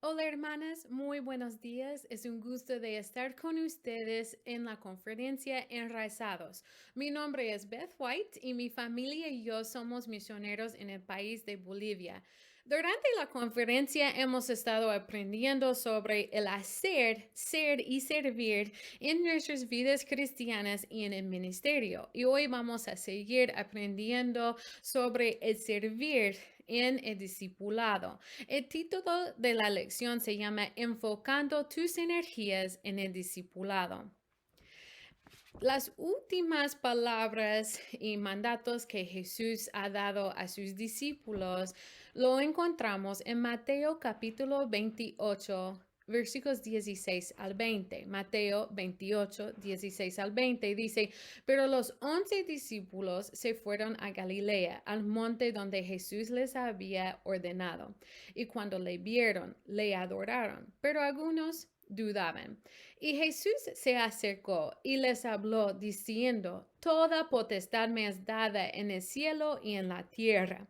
Hola hermanas, muy buenos días. Es un gusto de estar con ustedes en la conferencia Enraizados. Mi nombre es Beth White y mi familia y yo somos misioneros en el país de Bolivia. Durante la conferencia hemos estado aprendiendo sobre el hacer, ser y servir en nuestras vidas cristianas y en el ministerio. Y hoy vamos a seguir aprendiendo sobre el servir en el discipulado. El título de la lección se llama Enfocando tus energías en el discipulado. Las últimas palabras y mandatos que Jesús ha dado a sus discípulos lo encontramos en Mateo capítulo 28, versículos 16 al 20. Mateo 28, 16 al 20 dice, pero los 11 discípulos se fueron a Galilea, al monte donde Jesús les había ordenado. Y cuando le vieron, le adoraron, pero algunos dudaban. Y Jesús se acercó y les habló diciendo, Toda potestad me es dada en el cielo y en la tierra.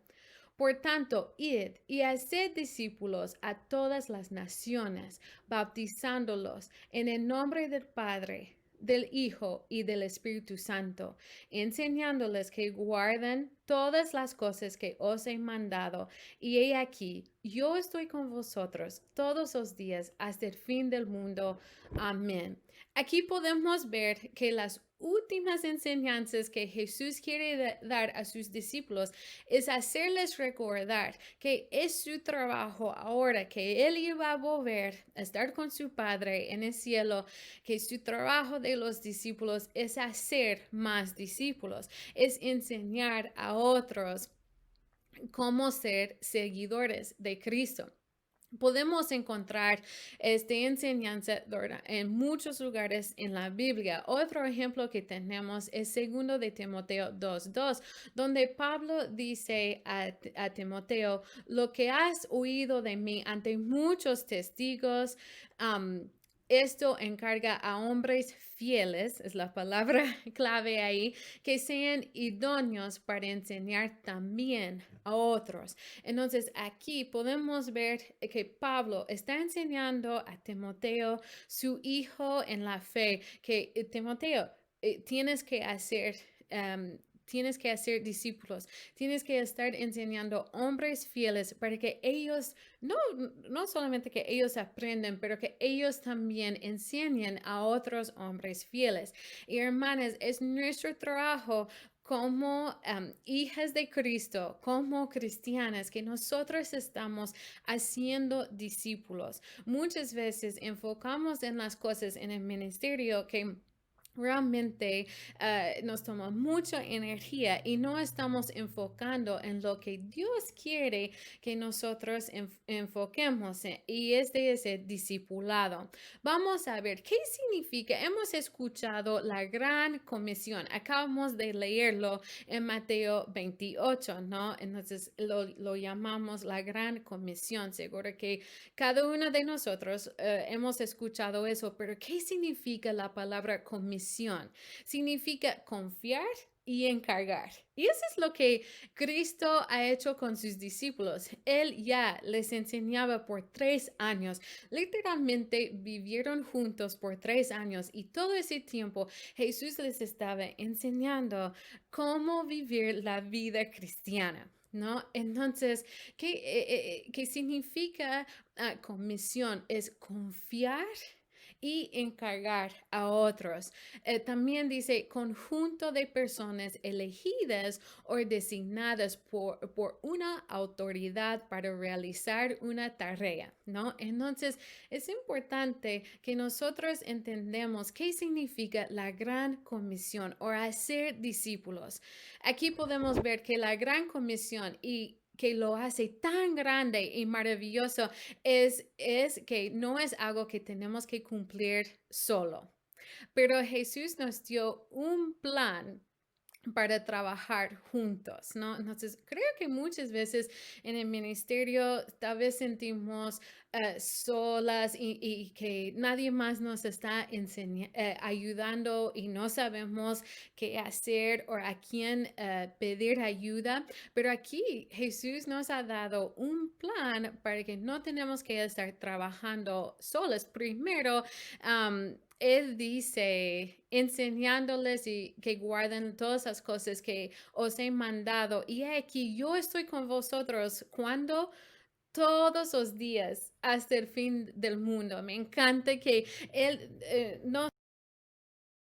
Por tanto, id y haced discípulos a todas las naciones, bautizándolos en el nombre del Padre, del Hijo y del Espíritu Santo, enseñándoles que guarden todas las cosas que os he mandado. Y he aquí, yo estoy con vosotros todos los días hasta el fin del mundo. Amén. Aquí podemos ver que las últimas enseñanzas que Jesús quiere dar a sus discípulos es hacerles recordar que es su trabajo ahora que Él iba a volver a estar con su Padre en el cielo, que su trabajo de los discípulos es hacer más discípulos, es enseñar a otros cómo ser seguidores de Cristo. Podemos encontrar esta enseñanza en muchos lugares en la Biblia. Otro ejemplo que tenemos es segundo de Timoteo 2:2, donde Pablo dice a Timoteo, lo que has oído de mí ante muchos testigos, esto encarga a hombres fieles, es la palabra clave ahí, que sean idóneos para enseñar también a otros. Entonces aquí podemos ver que Pablo está enseñando a Timoteo, su hijo en la fe, que Timoteo, tienes que hacer... tienes que hacer discípulos, tienes que estar enseñando hombres fieles para que ellos, no solamente que ellos aprenden, pero que ellos también enseñen a otros hombres fieles. Y hermanas, es nuestro trabajo como hijas de Cristo, como cristianas, que nosotros estamos haciendo discípulos. Muchas veces enfocamos en las cosas en el ministerio que realmente nos toma mucha energía y no estamos enfocando en lo que Dios quiere que nosotros enfoquemos y este es el discipulado. Vamos a ver qué significa. Hemos escuchado la gran comisión. Acabamos de leerlo en Mateo 28, ¿no? Entonces lo llamamos la gran comisión. Seguro que cada uno de nosotros hemos escuchado eso, pero ¿qué significa la palabra comisión? Significa confiar y encargar. Y eso es lo que Cristo ha hecho con sus discípulos. Él ya les enseñaba por 3 años. Literalmente vivieron juntos por 3 años y todo ese tiempo Jesús les estaba enseñando cómo vivir la vida cristiana. ¿No? Entonces, ¿qué significa comisión? Es confiar y encargar a otros. También dice conjunto de personas elegidas o designadas por una autoridad para realizar una tarea, ¿no? Entonces, es importante que nosotros entendamos qué significa la gran comisión o hacer discípulos. Aquí podemos ver que la gran comisión y que lo hace tan grande y maravilloso es que no es algo que tenemos que cumplir solo. Pero Jesús nos dio un plan para trabajar juntos, ¿no? Entonces, creo que muchas veces en el ministerio tal vez sentimos solas y que nadie más nos está ayudando y no sabemos qué hacer o a quién pedir ayuda. Pero aquí Jesús nos ha dado un plan para que no tenemos que estar trabajando solas. Primero, él dice, enseñándoles y que guarden todas las cosas que os he mandado. Y aquí yo estoy con vosotros cuando todos los días hasta el fin del mundo. Me encanta que él no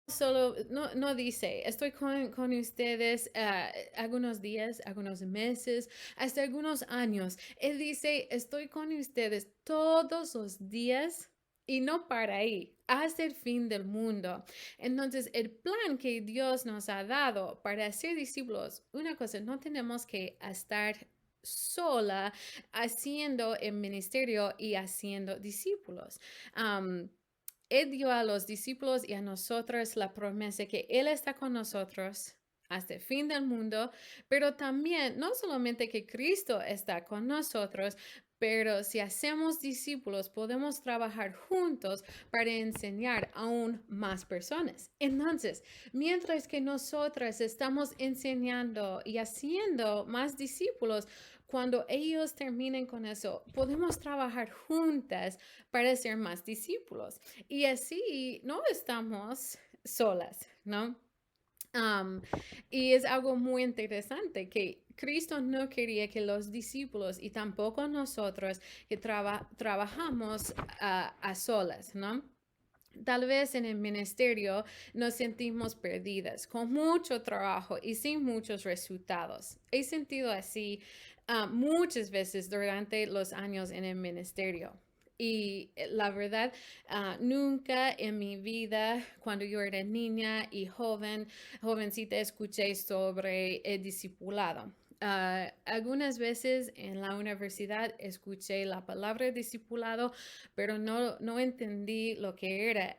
solo, no dice, estoy con ustedes algunos días, algunos meses, hasta algunos años. Él dice, estoy con ustedes todos los días y no para ahí, hasta el fin del mundo. Entonces, el plan que Dios nos ha dado para ser discípulos, una cosa, no tenemos que estar sola haciendo el ministerio y haciendo discípulos. Él dio a los discípulos y a nosotros la promesa que Él está con nosotros hasta el fin del mundo, pero también no solamente que Cristo está con nosotros, pero si hacemos discípulos, podemos trabajar juntos para enseñar aún más personas. Entonces, mientras que nosotras estamos enseñando y haciendo más discípulos, cuando ellos terminen con eso, podemos trabajar juntas para ser más discípulos. Y así no estamos solas, ¿no? Um, y es algo muy interesante que Cristo no quería que los discípulos y tampoco nosotros que trabajamos a solas, ¿no? Tal vez en el ministerio nos sentimos perdidas, con mucho trabajo y sin muchos resultados. He sentido así muchas veces durante los años en el ministerio. Y la verdad, nunca en mi vida, cuando yo era niña y jovencita, escuché sobre el discipulado. Algunas veces en la universidad escuché la palabra discipulado, pero no entendí lo que era.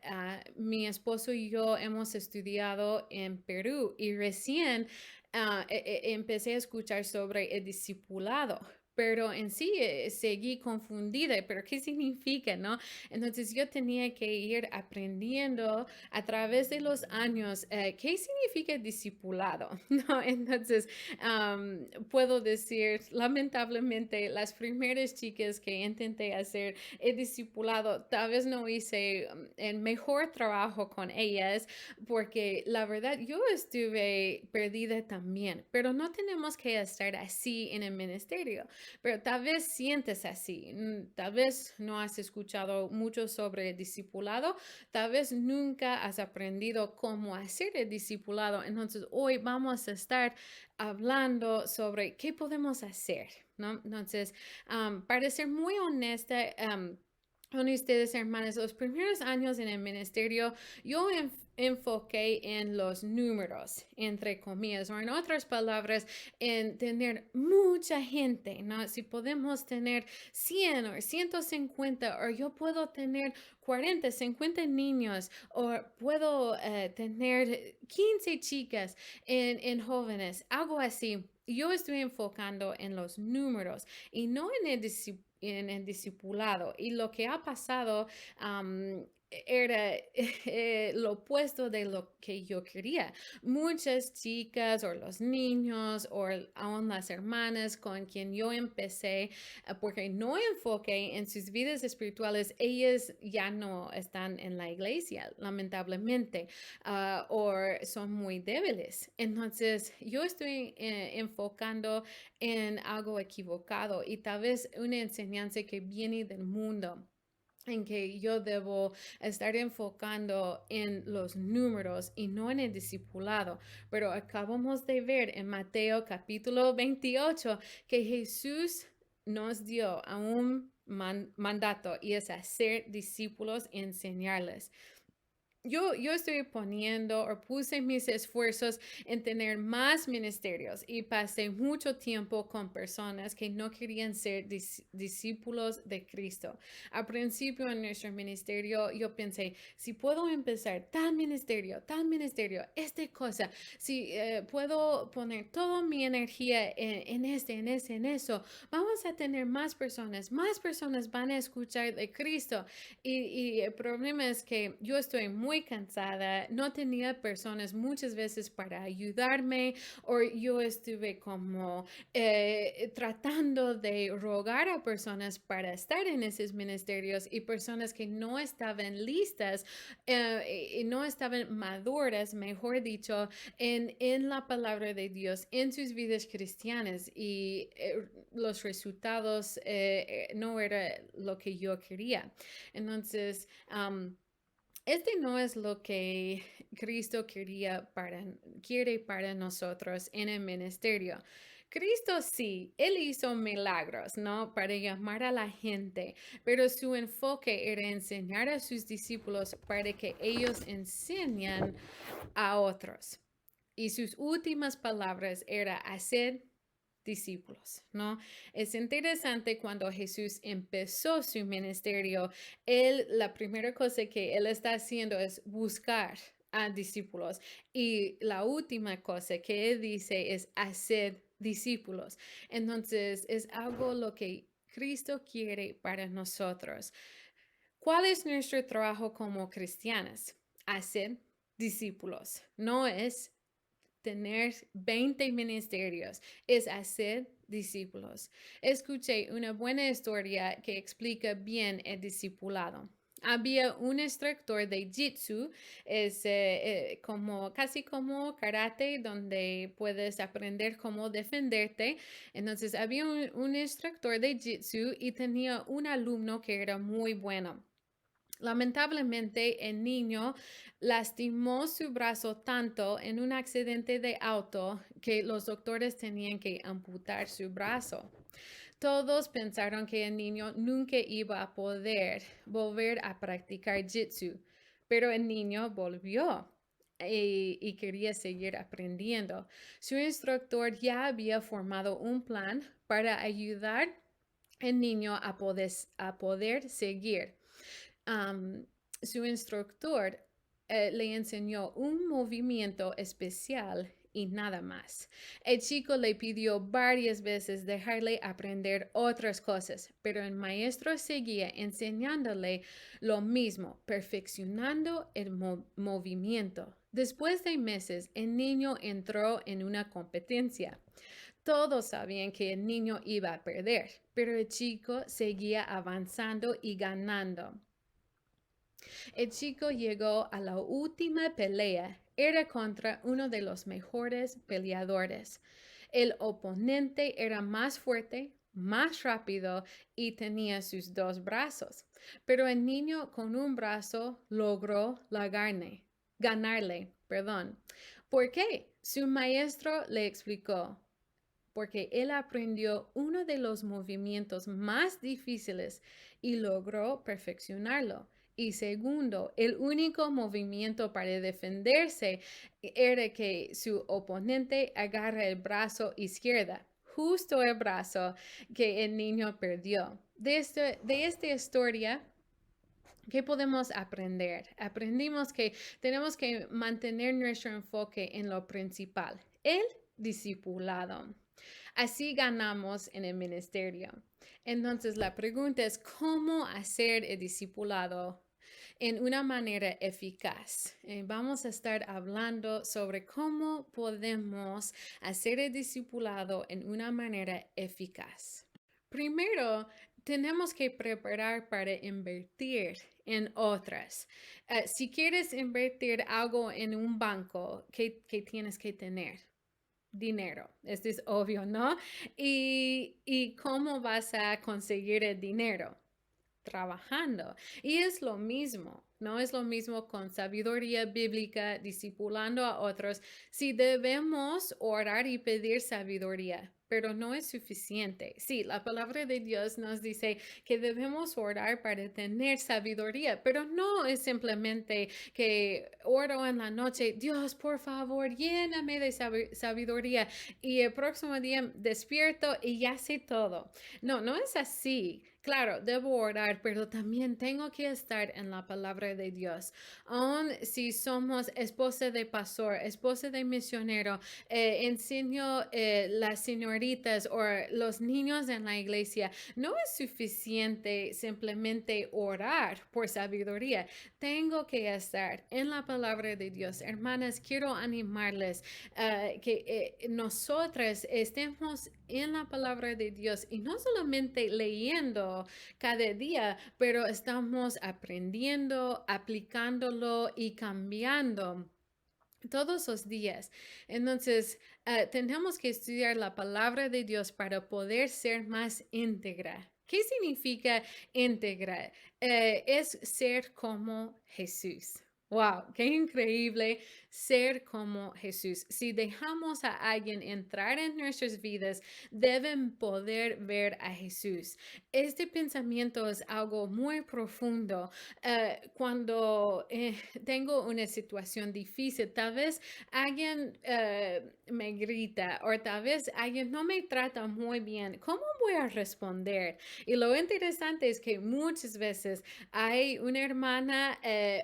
Mi esposo y yo hemos estudiado en Perú y recién empecé a escuchar sobre el discipulado. Pero en sí seguí confundida, pero ¿qué significa, no? Entonces yo tenía que ir aprendiendo a través de los años qué significa discipulado, ¿no? Entonces puedo decir, lamentablemente, las primeras chicas que intenté hacer el discipulado, tal vez no hice el mejor trabajo con ellas, porque la verdad yo estuve perdida también, pero no tenemos que estar así en el ministerio, pero tal vez sientes así, tal vez no has escuchado mucho sobre el discipulado, tal vez nunca has aprendido cómo hacer el discipulado, entonces hoy vamos a estar hablando sobre qué podemos hacer, ¿no? Entonces, para ser muy honesta, con ustedes, hermanas, los primeros años en el ministerio, yo enfoqué en los números, entre comillas, o en otras palabras, en tener mucha gente, ¿no? Si podemos tener 100 o 150, o yo puedo tener 40, 50 niños, o puedo tener 15 chicas en jóvenes, algo así. Yo estoy enfocando en los números y no en el discipulado. Y lo que ha pasado era lo opuesto de lo que yo quería. Muchas chicas o los niños o aún las hermanas con quien yo empecé, porque no enfoqué en sus vidas espirituales, ellas ya no están en la iglesia, lamentablemente, o son muy débiles. Entonces, yo estoy enfocando en algo equivocado y tal vez una enseñanza que viene del mundo en que yo debo estar enfocando en los números y no en el discipulado. Pero acabamos de ver en Mateo capítulo 28 que Jesús nos dio a un mandato y es hacer discípulos y enseñarles. yo estoy poniendo o puse mis esfuerzos en tener más ministerios y pasé mucho tiempo con personas que no querían ser discípulos de Cristo. Al principio en nuestro ministerio yo pensé, si puedo empezar tal ministerio, esta cosa, si puedo poner toda mi energía en eso, vamos a tener más personas van a escuchar de Cristo. Y el problema es que yo estoy muy cansada, no tenía personas muchas veces para ayudarme, o yo estuve como tratando de rogar a personas para estar en esos ministerios y personas que no estaban listas y no estaban maduras, mejor dicho, en la palabra de Dios, en sus vidas cristianas y los resultados no era lo que yo quería. Entonces, este no es lo que Cristo quiere para nosotros en el ministerio. Cristo sí, Él hizo milagros, ¿no? Para llamar a la gente, pero su enfoque era enseñar a sus discípulos para que ellos enseñen a otros. Y sus últimas palabras era hacer discípulos, ¿no? Es interesante cuando Jesús empezó su ministerio, la primera cosa que él está haciendo es buscar a discípulos y la última cosa que él dice es hacer discípulos. Entonces, es algo lo que Cristo quiere para nosotros. ¿Cuál es nuestro trabajo como cristianas? Hacer discípulos. No es tener 20 ministerios, es hacer discípulos. Escuché una buena historia que explica bien el discipulado. Había un instructor de Jitsu, es casi como karate, donde puedes aprender cómo defenderte. Entonces había un instructor de Jitsu y tenía un alumno que era muy bueno. Lamentablemente, el niño lastimó su brazo tanto en un accidente de auto que los doctores tenían que amputar su brazo. Todos pensaron que el niño nunca iba a poder volver a practicar jitsu, pero el niño volvió y quería seguir aprendiendo. Su instructor ya había formado un plan para ayudar al niño a poder seguir. um, su instructor le enseñó un movimiento especial y nada más. El chico le pidió varias veces dejarle aprender otras cosas, pero el maestro seguía enseñándole lo mismo, perfeccionando el movimiento. Después de meses, el niño entró en una competencia. Todos sabían que el niño iba a perder, pero el chico seguía avanzando y ganando. El chico llegó a la última pelea. Era contra uno de los mejores peleadores. El oponente era más fuerte, más rápido y tenía sus dos brazos. Pero el niño con un brazo logró ganarle. ¿Por qué? Su maestro le explicó. Porque él aprendió uno de los movimientos más difíciles y logró perfeccionarlo. Y segundo, el único movimiento para defenderse era que su oponente agarra el brazo izquierdo, justo el brazo que el niño perdió. De esta historia, ¿qué podemos aprender? Aprendimos que tenemos que mantener nuestro enfoque en lo principal, el discipulado. Así ganamos en el ministerio. Entonces la pregunta es cómo hacer el discipulado en una manera eficaz. Vamos a estar hablando sobre cómo podemos hacer el discipulado en una manera eficaz. Primero, tenemos que preparar para invertir en otras. Si quieres invertir algo en un banco, ¿qué tienes que tener? Dinero. Esto es obvio, ¿no? ¿Y cómo vas a conseguir el dinero? Trabajando. Y es lo mismo. No es lo mismo con sabiduría bíblica, discipulando a otros. Sí debemos orar y pedir sabiduría, pero no es suficiente. Sí, la palabra de Dios nos dice que debemos orar para tener sabiduría, pero no es simplemente que oro en la noche, Dios, por favor, lléname de sabiduría y el próximo día despierto y ya sé todo. No, no es así. Claro, debo orar, pero también tengo que estar en la palabra de Dios. Aun si somos esposa de pastor, esposa de misionero, enseño las señoritas o los niños en la iglesia, no es suficiente simplemente orar por sabiduría. Tengo que estar en la palabra de Dios. Hermanas, quiero animarles que nosotras estemos en la palabra de Dios y no solamente leyendo cada día, pero estamos aprendiendo, aplicándolo y cambiando todos los días. Entonces, tenemos que estudiar la palabra de Dios para poder ser más íntegra. ¿Qué significa íntegra? Es ser como Jesús. Wow, qué increíble ser como Jesús. Si dejamos a alguien entrar en nuestras vidas, deben poder ver a Jesús. Este pensamiento es algo muy profundo. Cuando tengo una situación difícil, tal vez alguien me grita o tal vez alguien no me trata muy bien, ¿cómo voy a responder? Y lo interesante es que muchas veces hay una hermana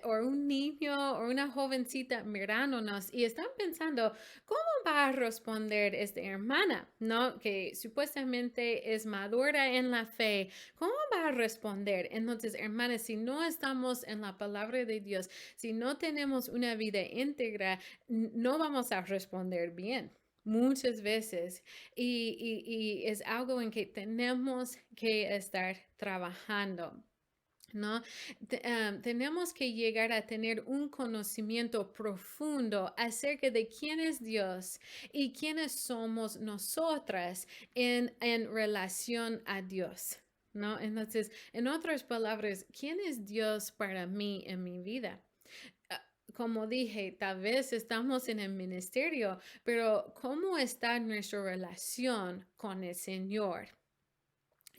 o un niño o una jovencita mirándonos y están pensando, ¿cómo va a responder esta hermana? ¿No? Que supuestamente es madura en la fe. ¿Cómo va a responder? Entonces, hermanas, si no estamos en la palabra de Dios, si no tenemos una vida íntegra, no vamos a responder bien muchas veces y es algo en que tenemos que estar trabajando. ¿No? Tenemos que llegar a tener un conocimiento profundo acerca de quién es Dios y quiénes somos nosotras en relación a Dios. ¿No? Entonces, en otras palabras, ¿quién es Dios para mí en mi vida? Como dije, tal vez estamos en el ministerio, pero ¿cómo está nuestra relación con el Señor?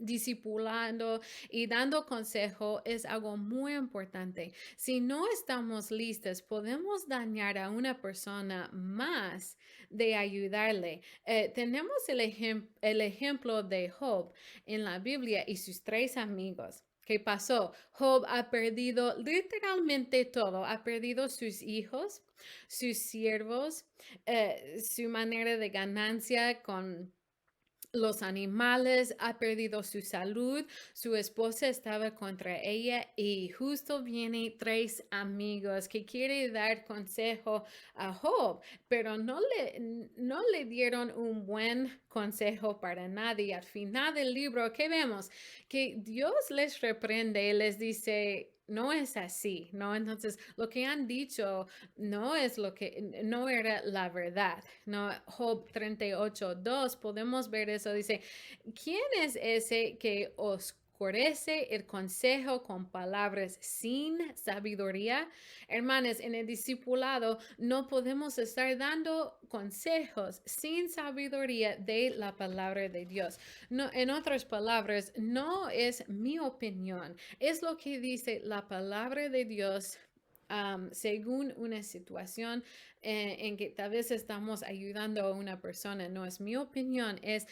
Discipulando y dando consejo es algo muy importante. Si no estamos listas, podemos dañar a una persona más de ayudarle. Tenemos el ejemplo de Job en la Biblia y sus tres amigos. ¿Qué pasó? Job ha perdido literalmente todo. Ha perdido sus hijos, sus siervos, su manera de ganancia con los animales, ha perdido su salud, su esposa estaba contra ella y justo vienen tres amigos que quieren dar consejo a Job, pero no le dieron un buen consejo para nadie. Al final del libro, ¿qué vemos? Que Dios les reprende, les dice, no es así, ¿no? Entonces, lo que han dicho no es lo que, no era la verdad, ¿no? Job 38:2, podemos ver eso, dice, ¿quién es ese que oscurece el consejo con palabras sin sabiduría? Hermanas, en el discipulado no podemos estar dando consejos sin sabiduría de la palabra de Dios. No, en otras palabras, no es mi opinión, es lo que dice la palabra de Dios. Según una situación en que tal vez estamos ayudando a una persona, no es mi opinión, es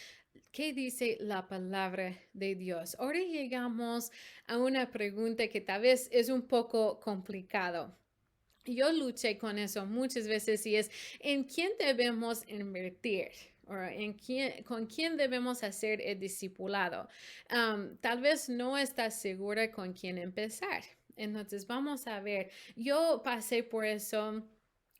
qué dice la palabra de Dios. Ahora llegamos a una pregunta que tal vez es un poco complicado. Yo luché con eso muchas veces y es, ¿en quién debemos invertir? ¿Con quién debemos hacer el discipulado? Tal vez no estás segura con quién empezar. Entonces vamos a ver, yo pasé por eso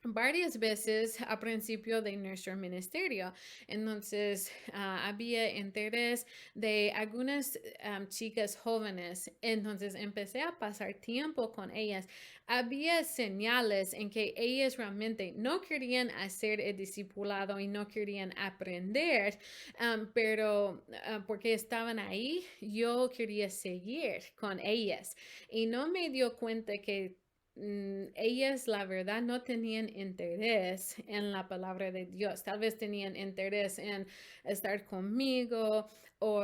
varias veces a principio de nuestro ministerio. Entonces, había interés de algunas chicas jóvenes. Entonces, empecé a pasar tiempo con ellas. Había señales en que ellas realmente no querían hacer el discipulado y no querían aprender, pero porque estaban ahí, yo quería seguir con ellas. Y no me dio cuenta que ellas, la verdad, no tenían interés en la palabra de Dios. Tal vez tenían interés en estar conmigo o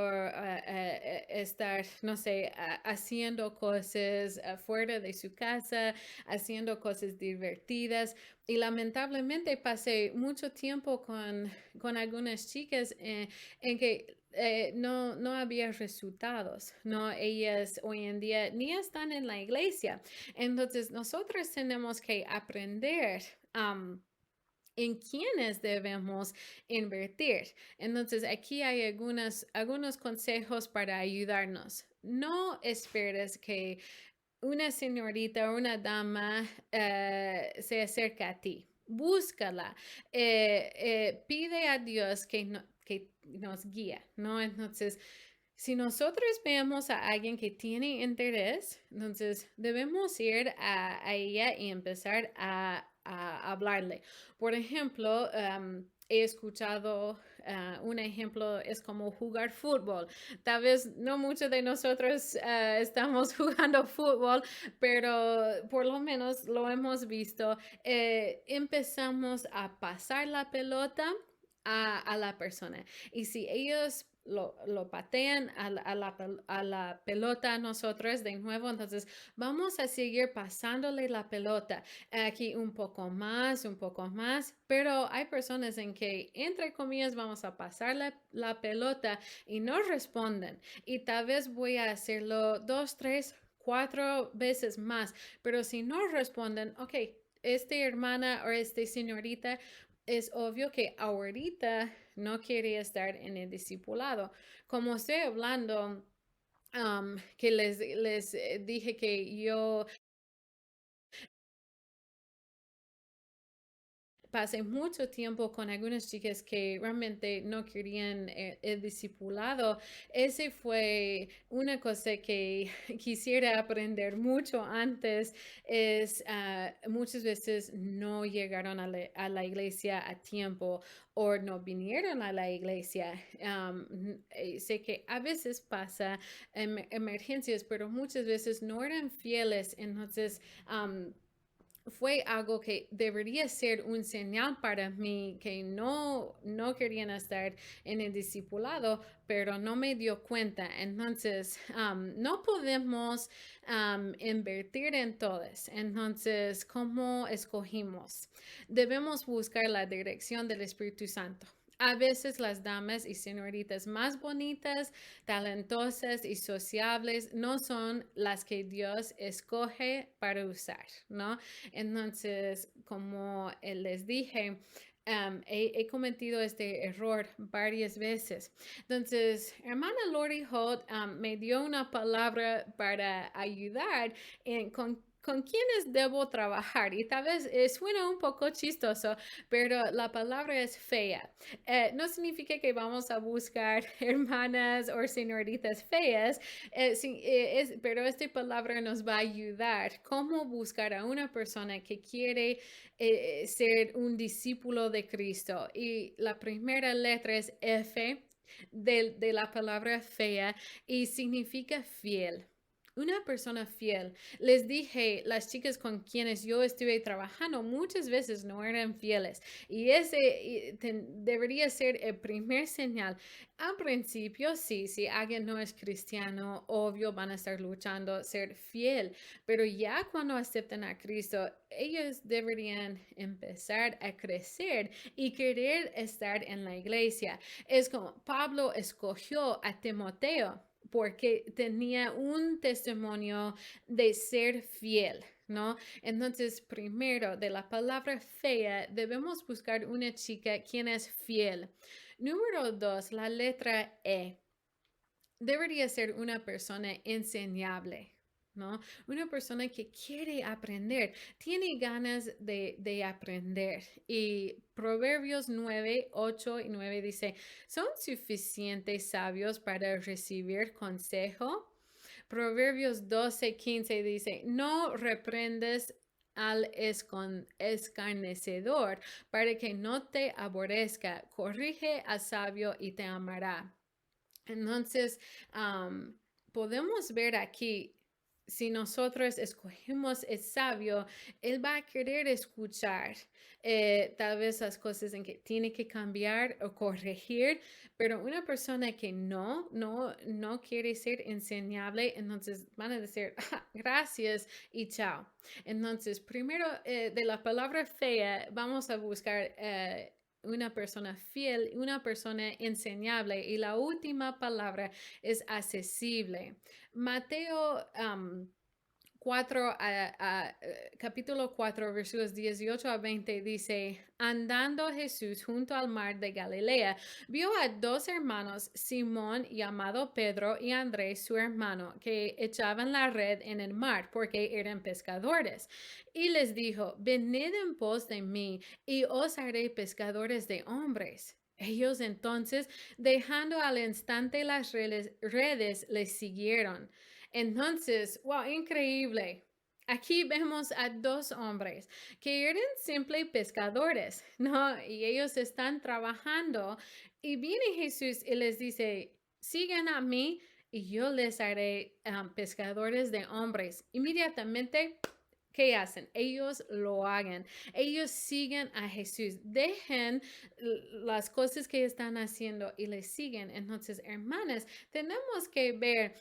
estar, no sé, haciendo cosas fuera de su casa, haciendo cosas divertidas. Y lamentablemente pasé mucho tiempo con algunas chicas en que no había resultados, ¿no? Ellas hoy en día ni están en la iglesia. Entonces, nosotros tenemos que aprender en quiénes debemos invertir. Entonces, aquí hay algunos consejos para ayudarnos. No esperes que una señorita o una dama se acerque a ti. Búscala. Pide a Dios que nos guíe, ¿no? Entonces, si nosotros vemos a alguien que tiene interés, entonces debemos ir a ella y empezar a hablarle. Por ejemplo, he escuchado un ejemplo, es como jugar fútbol. Tal vez no muchos de nosotros estamos jugando fútbol, pero por lo menos lo hemos visto. Empezamos a pasar la pelota a la persona. Y si ellos lo patean a la pelota a nosotros de nuevo, entonces vamos a seguir pasándole la pelota aquí un poco más, pero hay personas en que, entre comillas, vamos a pasar la pelota y no responden. Y tal vez voy a hacerlo 2, 3, 4 veces más, pero si no responden, ok, esta hermana o esta señorita es obvio que ahorita no quiere estar en el discipulado. Como estoy hablando, que les dije que yo pasé mucho tiempo con algunas chicas que realmente no querían el discipulado. Ese fue una cosa que quisiera aprender mucho antes, es muchas veces no llegaron a la iglesia a tiempo o no vinieron a la iglesia. Sé que a veces pasa emergencias, pero muchas veces no eran fieles, entonces fue algo que debería ser un señal para mí que no querían estar en el discipulado, pero no me dio cuenta. Entonces, no podemos invertir en todos. Entonces, ¿cómo escogimos? Debemos buscar la dirección del Espíritu Santo. A veces las damas y señoritas más bonitas, talentosas y sociables no son las que Dios escoge para usar, ¿no? Entonces, como les dije, he cometido este error varias veces. Entonces, hermana Lori Holt me dio una palabra para ayudar con quiénes debo trabajar. Y tal vez suena un poco chistoso, pero la palabra es fea. No significa que vamos a buscar hermanas o señoritas feas, sí, pero esta palabra nos va a ayudar cómo buscar a una persona que quiere ser un discípulo de Cristo. Y la primera letra es F de la palabra fea y significa fiel. Una persona fiel. Les dije, las chicas con quienes yo estuve trabajando muchas veces no eran fieles. Y ese debería ser el primer señal. Al principio, sí, si alguien no es cristiano, obvio van a estar luchando ser fiel. Pero ya cuando aceptan a Cristo, ellos deberían empezar a crecer y querer estar en la iglesia. Es como Pablo escogió a Timoteo porque tenía un testimonio de ser fiel, ¿no? Entonces, primero, de la palabra fea, debemos buscar una chica quien es fiel. Número 2, la letra E. Debería ser una persona enseñable, ¿no? Una persona que quiere aprender, tiene ganas de aprender. Y Proverbios 9, 8 y 9 dice, ¿son suficientes sabios para recibir consejo? Proverbios 12, 15 dice, no reprendes al escarnecedor para que no te aborrezca, corrige al sabio y te amará. Entonces, podemos ver aquí si nosotros escogemos el sabio, él va a querer escuchar tal vez las cosas en que tiene que cambiar o corregir, pero una persona que no quiere ser enseñable, entonces van a decir "Ah, gracias y chao". Entonces, primero de la palabra fea, vamos a buscar una persona fiel, una persona enseñable, y la última palabra es accesible. Mateo 4 capítulo 4, versículos 18 a 20 dice, andando Jesús junto al mar de Galilea, vio a dos hermanos, Simón llamado Pedro y Andrés su hermano, que echaban la red en el mar porque eran pescadores. Y les dijo, venid en pos de mí y os haré pescadores de hombres. Ellos entonces, dejando al instante las redes, les siguieron. Entonces, wow, increíble. Aquí vemos a dos hombres que eran simples pescadores, ¿no? Y ellos están trabajando y viene Jesús y les dice, sigan a mí y yo les haré pescadores de hombres. Inmediatamente, ¿qué hacen? Ellos lo hagan. Ellos siguen a Jesús. Dejen las cosas que están haciendo y les siguen. Entonces, hermanas, tenemos que ver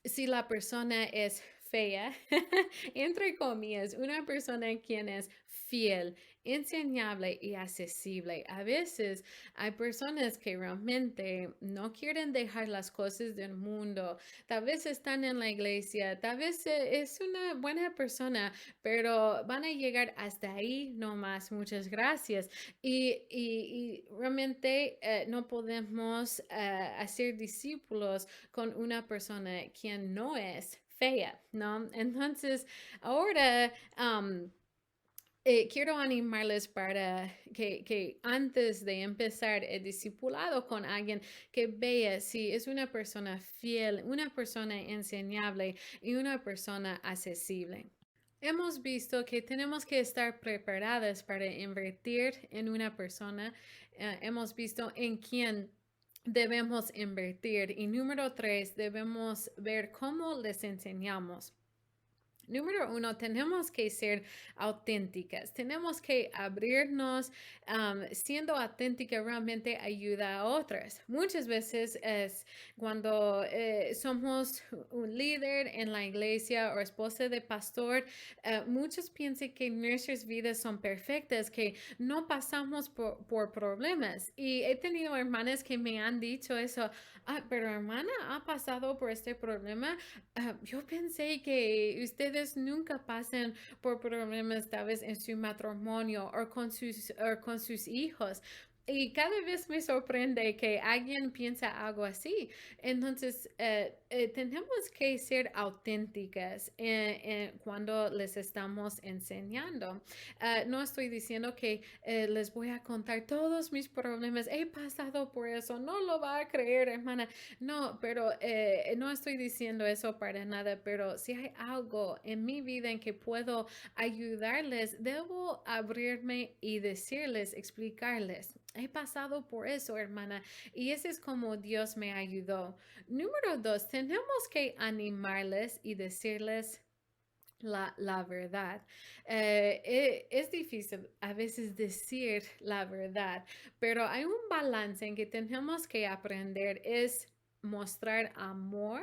si la persona es fea, entre comillas, una persona quien es fiel, enseñable y accesible. A veces hay personas que realmente no quieren dejar las cosas del mundo. Tal vez están en la iglesia, tal vez es una buena persona, pero van a llegar hasta ahí nomás. Muchas gracias. Y realmente no podemos hacer discípulos con una persona quien no es fea, ¿no? Entonces, ahora quiero animarles para que antes de empezar el discipulado con alguien, que vea si es una persona fiel, una persona enseñable y una persona accesible. Hemos visto que tenemos que estar preparadas para invertir en una persona. Hemos visto en quién debemos invertir. Y número 3, debemos ver cómo les enseñamos. Número 1, tenemos que ser auténticas, tenemos que abrirnos, siendo auténtica realmente ayuda a otras. Muchas veces es cuando somos un líder en la iglesia o esposa de pastor, muchos piensan que nuestras vidas son perfectas, que no pasamos por problemas. Y he tenido hermanas que me han dicho eso, pero hermana, ¿ha pasado por este problema? Yo pensé que ustedes nunca pasan por problemas tal vez en su matrimonio o con sus hijos. Y cada vez me sorprende que alguien piensa algo así. Entonces, tenemos que ser auténticas cuando les estamos enseñando. No estoy diciendo que les voy a contar todos mis problemas. He pasado por eso. No lo va a creer, hermana. No, pero no estoy diciendo eso para nada, pero si hay algo en mi vida en que puedo ayudarles, debo abrirme y decirles, explicarles. He pasado por eso, hermana, y ese es como Dios me ayudó. Número 2, tenemos que animarles y decirles la verdad. Es difícil a veces decir la verdad, pero hay un balance en que tenemos que aprender, es mostrar amor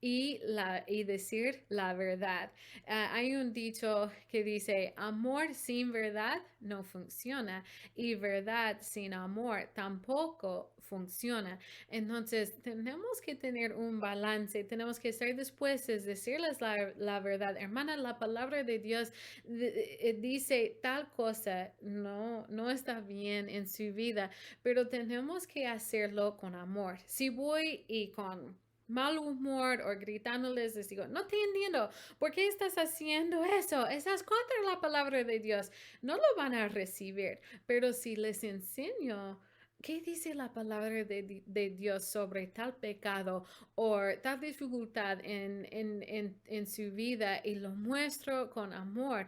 y decir la verdad. Hay un dicho que dice, amor sin verdad no funciona y verdad sin amor tampoco funciona. Entonces, tenemos que tener un balance, tenemos que estar dispuestos a decirles la verdad. Hermana, la palabra de Dios dice tal cosa, no está bien en su vida, pero tenemos que hacerlo con amor. Si voy y con mal humor o gritándoles, les digo, no te entiendo, ¿por qué estás haciendo eso? Estás contra la palabra de Dios. No lo van a recibir, pero si les enseño qué dice la palabra de Dios sobre tal pecado o tal dificultad en su vida y lo muestro con amor,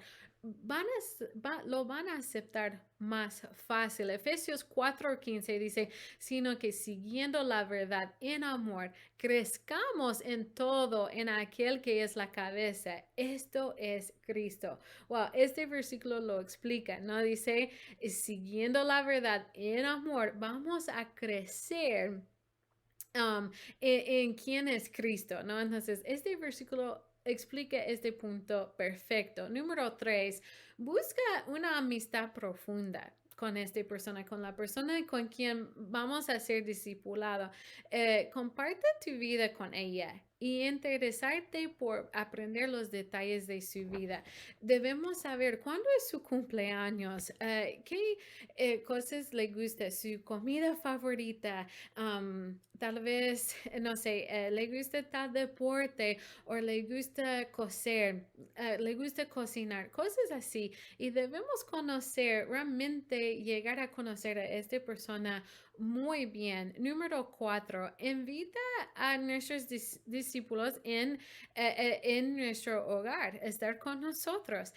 lo van a aceptar más fácil. Efesios 4:15 dice, sino que siguiendo la verdad en amor, crezcamos en todo en aquel que es la cabeza. Esto es Cristo. Wow, este versículo lo explica, ¿no? Dice, siguiendo la verdad en amor, vamos a crecer en quién es Cristo, ¿no? Entonces, este versículo explica este punto perfecto. Número 3, busca una amistad profunda con esta persona, con la persona con quien vamos a ser discipulado. Comparte tu vida con ella y interesarte por aprender los detalles de su vida. Debemos saber cuándo es su cumpleaños, qué cosas le gusta, su comida favorita, tal vez, no sé, le gusta tal deporte o le gusta coser, le gusta cocinar, cosas así. Y debemos conocer, realmente llegar a conocer a esta persona muy bien. Número 4, invita a nuestros discípulos en nuestro hogar, estar con nosotros.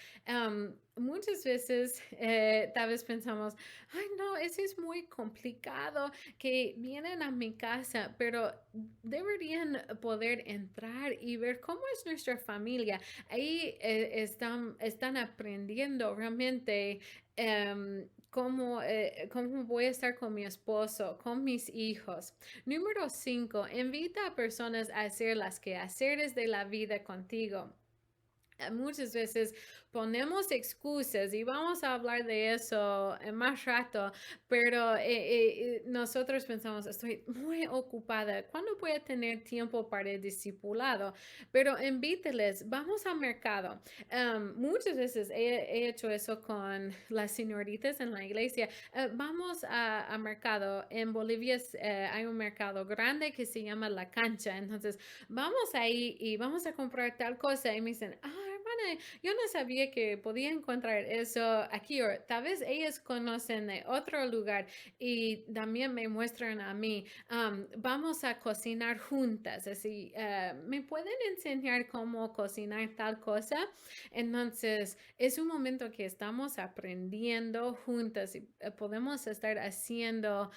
Muchas veces tal vez pensamos, ay no, eso es muy complicado, que vienen a mi casa, pero deberían poder entrar y ver cómo es nuestra familia. Ahí están aprendiendo realmente cómo voy a estar con mi esposo, con mis hijos. Número 5, invita a personas a hacer las quehaceres de la vida contigo. Muchas veces ponemos excusas y vamos a hablar de eso en más rato, pero nosotros pensamos, estoy muy ocupada, ¿cuándo voy a tener tiempo para el discipulado? Pero invíteles, vamos al mercado. Muchas veces he hecho eso con las señoritas en la iglesia. Vamos a mercado. En Bolivia hay un mercado grande que se llama La Cancha, entonces vamos ahí y vamos a comprar tal cosa y me dicen, hermana, yo no sabía que podía encontrar eso aquí, o tal vez ellas conocen de otro lugar y también me muestran a mí, vamos a cocinar juntas, así, ¿me pueden enseñar cómo cocinar tal cosa? Entonces, es un momento que estamos aprendiendo juntas y podemos estar haciendo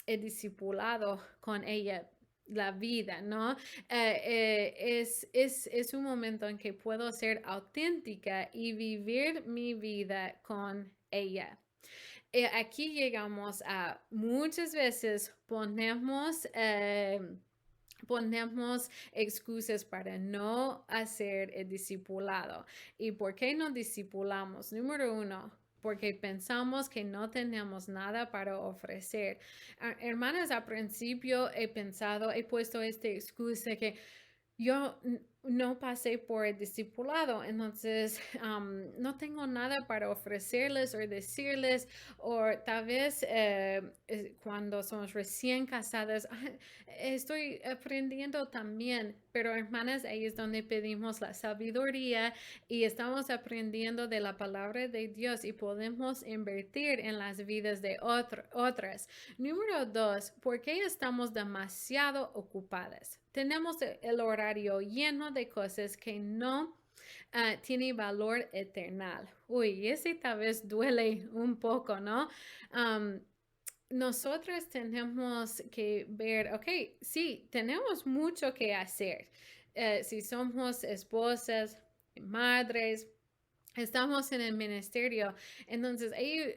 el discipulado con ella, la vida, ¿no? Es un momento en que puedo ser auténtica y vivir mi vida con ella. Aquí llegamos a muchas veces ponemos excusas para no hacer el discipulado. ¿Y por qué no discipulamos? Número 1, porque pensamos que no tenemos nada para ofrecer. Hermanas, al principio he puesto esta excusa que yo no pasé por el discipulado, entonces no tengo nada para ofrecerles o decirles, o tal vez cuando somos recién casadas, estoy aprendiendo también, pero hermanas, ahí es donde pedimos la sabiduría y estamos aprendiendo de la palabra de Dios y podemos invertir en las vidas de otras. Número 2, ¿por qué estamos demasiado ocupadas? Tenemos el horario lleno de cosas que no tiene valor eterno. Uy, ese tal vez duele un poco, ¿no? Nosotros tenemos que ver, ok, sí, tenemos mucho que hacer. Si somos esposas, madres, estamos en el ministerio, entonces ahí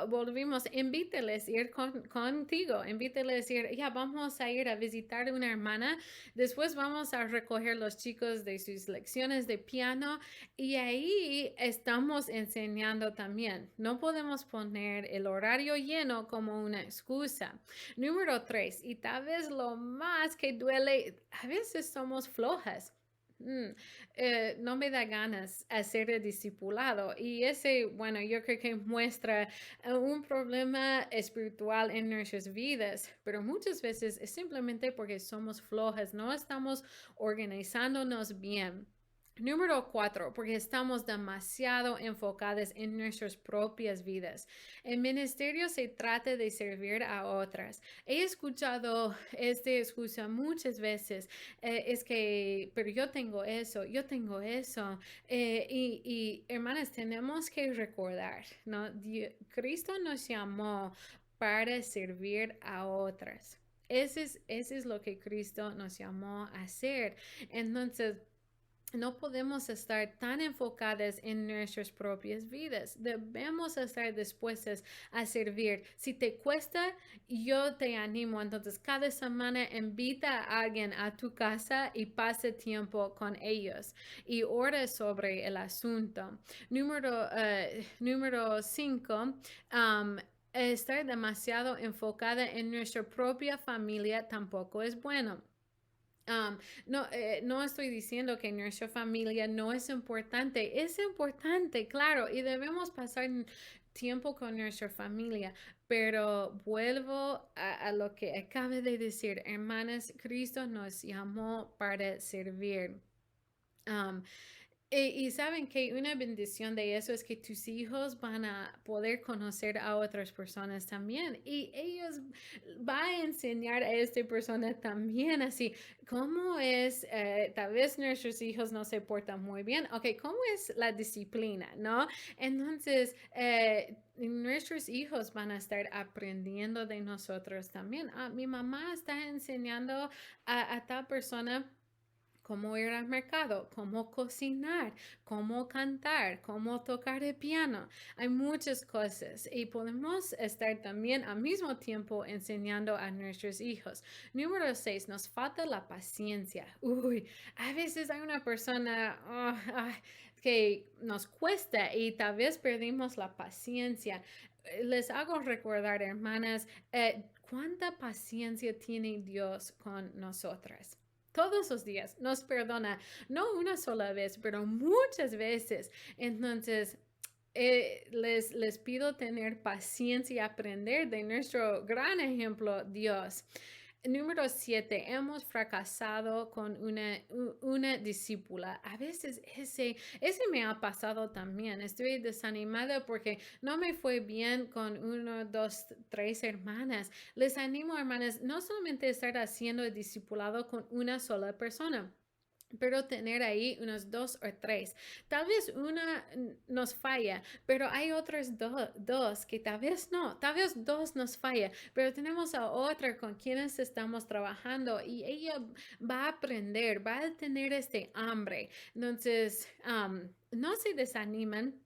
volvimos, invíteles a ir contigo, invíteles a ir, ya vamos a ir a visitar a una hermana, después vamos a recoger los chicos de sus lecciones de piano y ahí estamos enseñando también. No podemos poner el horario lleno como una excusa. Número 3, y tal vez lo más que duele, a veces somos flojas. No me da ganas hacer el discipulado y ese, bueno, yo creo que muestra un problema espiritual en nuestras vidas, pero muchas veces es simplemente porque somos flojas, no estamos organizándonos bien. Número 4, porque estamos demasiado enfocados en nuestras propias vidas. El ministerio se trata de servir a otras. He escuchado esta excusa muchas veces. Es que, pero yo tengo eso, yo tengo eso. Y hermanas, tenemos que recordar, ¿no? Cristo nos llamó para servir a otras. Ese es lo que Cristo nos llamó a hacer. Entonces, no podemos estar tan enfocadas en nuestras propias vidas. Debemos estar dispuestas a servir. Si te cuesta, yo te animo. Entonces, cada semana invita a alguien a tu casa y pase tiempo con ellos y ora sobre el asunto. Número 5. Estar demasiado enfocada en nuestra propia familia tampoco es bueno. No estoy diciendo que nuestra familia no es importante, claro, y debemos pasar tiempo con nuestra familia, pero vuelvo a lo que acabé de decir, hermanas, Cristo nos llamó para servir. Um, y saben que una bendición de eso es que tus hijos van a poder conocer a otras personas también y ellos van a enseñar a esta persona también así, ¿cómo es? Tal vez nuestros hijos no se portan muy bien, ok, ¿cómo es la disciplina? ¿No? Entonces, nuestros hijos van a estar aprendiendo de nosotros también. Mi mamá está enseñando a tal persona cómo ir al mercado, cómo cocinar, cómo cantar, cómo tocar el piano. Hay muchas cosas y podemos estar también al mismo tiempo enseñando a nuestros hijos. Número 6, nos falta la paciencia. Uy, a veces hay una persona que nos cuesta y tal vez perdimos la paciencia. Les hago recordar, hermanas, cuánta paciencia tiene Dios con nosotras. Todos los días nos perdona, no una sola vez, pero muchas veces. Entonces, les pido tener paciencia y aprender de nuestro gran ejemplo, Dios. Número 7, hemos fracasado con una discípula. A veces ese me ha pasado también. Estoy desanimada porque no me fue bien con 1, 2, 3 hermanas. Les animo, hermanas, no solamente estar haciendo el discipulado con una sola persona, pero tener ahí unos 2 o 3. Tal vez una nos falla, pero hay otros dos que tal vez no, tal vez 2 nos falla, pero tenemos a otra con quienes estamos trabajando y ella va a aprender, va a tener este hambre. Entonces, no se desaniman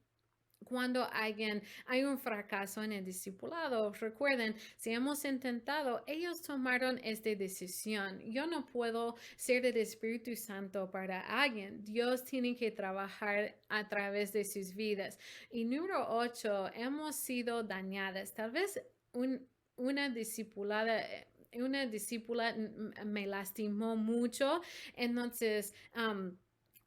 cuando hay un fracaso en el discipulado. Recuerden, si hemos intentado, ellos tomaron esta decisión. Yo no puedo ser el Espíritu Santo para alguien. Dios tiene que trabajar a través de sus vidas. Y número 8, hemos sido dañadas. Tal vez una discípula me lastimó mucho. Entonces,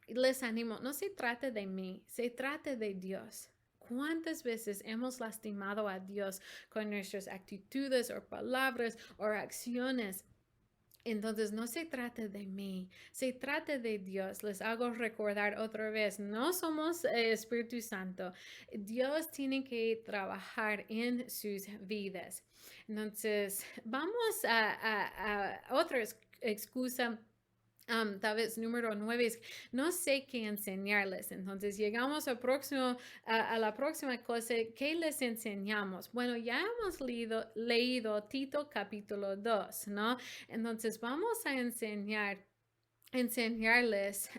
les animo, no se trata de mí, se trata de Dios. ¿Cuántas veces hemos lastimado a Dios con nuestras actitudes o palabras o acciones? Entonces no se trata de mí, se trata de Dios. Les hago recordar otra vez, no somos Espíritu Santo. Dios tiene que trabajar en sus vidas. Entonces vamos a otra excusa. Tal vez número 9 es no sé qué enseñarles. Entonces llegamos a la próxima cosa, ¿qué les enseñamos? Bueno, ya hemos leído Tito capítulo 2, ¿no? Entonces vamos a enseñarles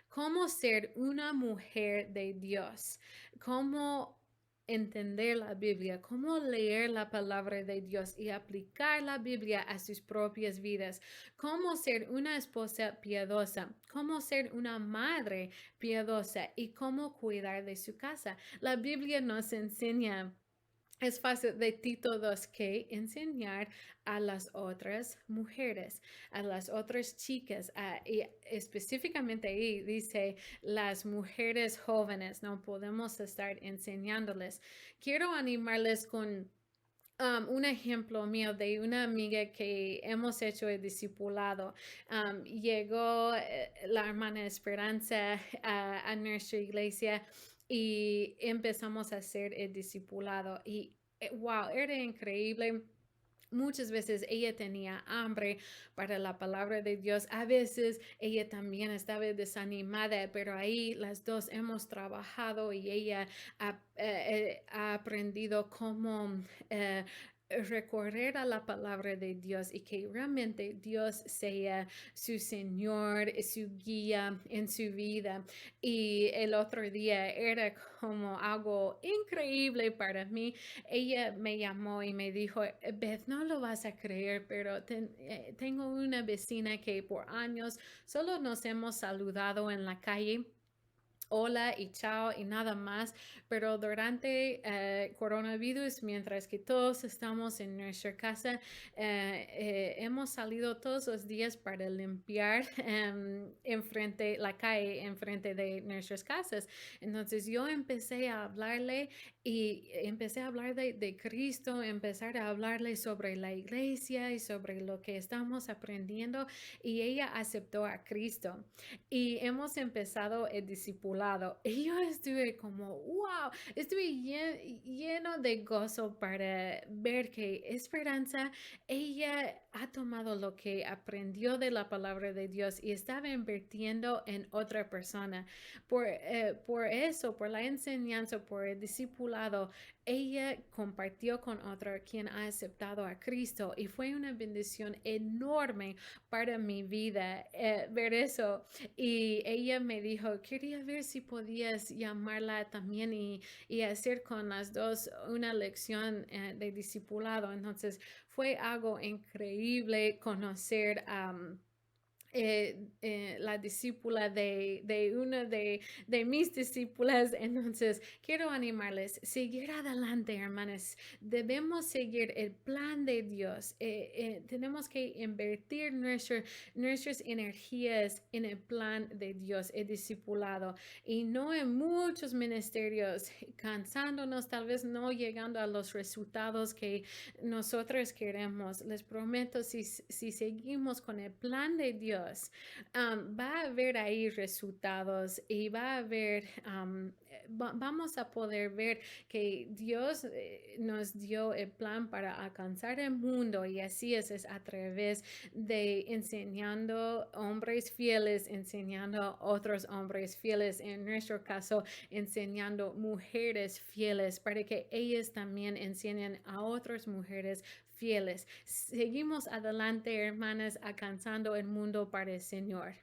cómo ser una mujer de Dios, cómo entender la Biblia, cómo leer la palabra de Dios y aplicar la Biblia a sus propias vidas, cómo ser una esposa piadosa, cómo ser una madre piadosa y cómo cuidar de su casa. La Biblia nos enseña. Es fácil de Tito 2 que enseñar a las otras mujeres, a las otras chicas, y específicamente ahí dice las mujeres jóvenes, no podemos estar enseñándoles. Quiero animarles con Un ejemplo mío de una amiga que hemos hecho el discipulado. Llegó la hermana Esperanza a nuestra iglesia y empezamos a hacer el discipulado y wow, era increíble. Muchas veces ella tenía hambre para la palabra de Dios. A veces ella también estaba desanimada, pero ahí las dos hemos trabajado y ella ha aprendido cómo recorrer a la palabra de Dios y que realmente Dios sea su Señor, su guía en su vida. Y el otro día era como algo increíble para mí. Ella me llamó y me dijo, Beth, no lo vas a creer, pero tengo una vecina que por años solo nos hemos saludado en la calle. Hola y chao y nada más, pero durante coronavirus, mientras que todos estamos en nuestra casa, hemos salido todos los días para limpiar enfrente la calle, enfrente de nuestras casas. Entonces yo empecé a hablarle y empecé a hablar de Cristo, empezar a hablarle sobre la iglesia y sobre lo que estamos aprendiendo y ella aceptó a Cristo y hemos empezado el discipulado. Y yo estuve como, wow, estuve lleno de gozo para ver que Esperanza, ella ha tomado lo que aprendió de la palabra de Dios y estaba invirtiendo en otra persona. Por eso, por la enseñanza, por el discipulado, ella compartió con otra quien ha aceptado a Cristo y fue una bendición enorme para mi vida ver eso. Y ella me dijo, quería ver si podías llamarla también y hacer con las dos una lección de discipulado. Entonces fue algo increíble conocer la discípula de una de mis discípulas. Entonces, quiero animarles, seguir adelante, hermanas. Debemos seguir el plan de Dios. Tenemos que invertir nuestras energías en el plan de Dios, el discipulado, y no en muchos ministerios, cansándonos, tal vez no llegando a los resultados que nosotros queremos. Les prometo, si seguimos con el plan de Dios, va a haber ahí resultados y va a haber, vamos a poder ver que Dios nos dio el plan para alcanzar el mundo y así es a través de enseñando hombres fieles, enseñando otros hombres fieles, en nuestro caso, enseñando mujeres fieles para que ellas también enseñen a otras mujeres fieles. Seguimos adelante, hermanas, alcanzando el mundo para el Señor.